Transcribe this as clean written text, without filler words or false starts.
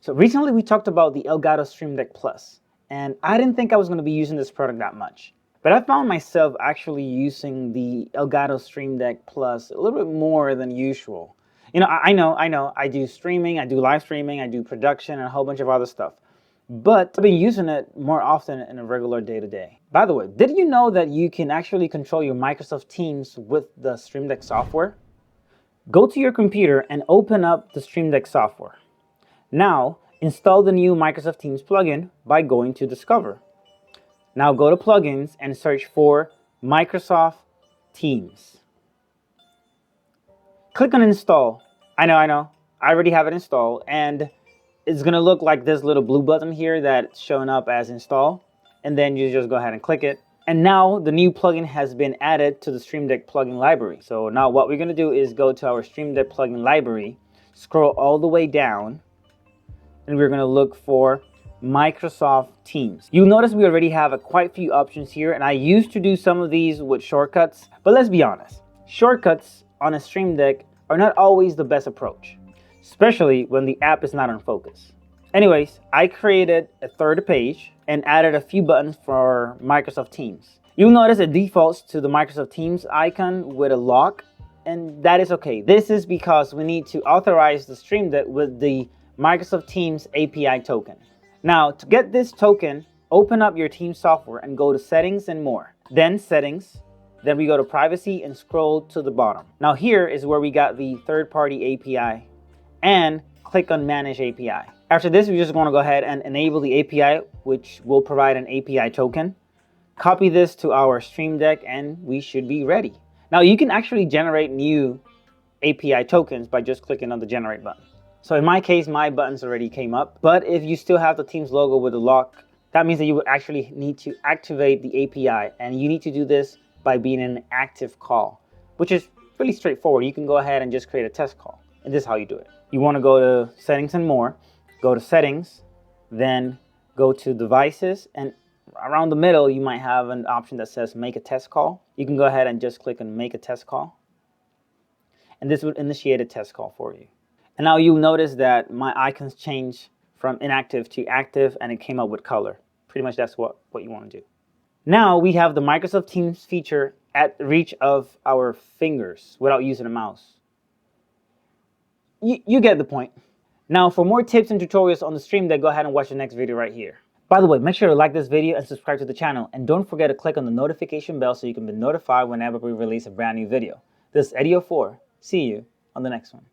So recently we talked about the Elgato Stream Deck Plus, and I didn't think I was going to be using this product that much. But I found myself actually using the Elgato Stream Deck Plus a little bit more than usual. You know, I know, I do streaming, I do live streaming, I do production, and a whole bunch of other stuff. But I've been using it more often in a regular day-to-day. By the way, did you know that you can actually control your Microsoft Teams with the Stream Deck software? Go to your computer and open up the Stream Deck software. Now, install the new Microsoft Teams plugin by going to Discover. Now go to Plugins and search for Microsoft Teams. Click on Install. I know, I already have it installed, and it's gonna look like this little blue button here that's showing up as Install, and then you just go ahead and click it. And now the new plugin has been added to the Stream Deck plugin library. So now what we're gonna do is go to our Stream Deck plugin library, scroll all the way down, and we're going to look for Microsoft Teams. You'll notice we already have quite a few options here, and I used to do some of these with shortcuts, but let's be honest, shortcuts on a Stream Deck are not always the best approach, especially when the app is not on focus. Anyways, I created a third page and added a few buttons for Microsoft Teams. You'll notice it defaults to the Microsoft Teams icon with a lock, and that is okay. This is because we need to authorize the Stream Deck with the Microsoft Teams API token. Now, to get this token, open up your Teams software and go to Settings and More. Then Settings, then we go to Privacy and scroll to the bottom. Now here is where we got the third-party API, and click on Manage API. After this, we just want to go ahead and enable the API, which will provide an API token. Copy this to our Stream Deck and we should be ready. Now you can actually generate new API tokens by just clicking on the Generate button. So in my case, my buttons already came up, but if you still have the Teams logo with the lock, that means that you would actually need to activate the API, and you need to do this by being in an active call, which is really straightforward. You can go ahead and just create a test call, and this is how you do it. You want to go to Settings and More, go to Settings, then go to Devices, and around the middle, you might have an option that says Make a Test Call. You can go ahead and just click on Make a Test Call, and this would initiate a test call for you. And now you'll notice that my icons change from inactive to active, and it came up with color. Pretty much that's what you want to do. Now we have the Microsoft Teams feature at reach of our fingers without using a mouse. You get the point. Now for more tips and tutorials on the Stream Deck, go ahead and watch the next video right here. By the way, make sure to like this video and subscribe to the channel, and don't forget to click on the notification bell so you can be notified whenever we release a brand new video. This is Eddy04. See you on the next one.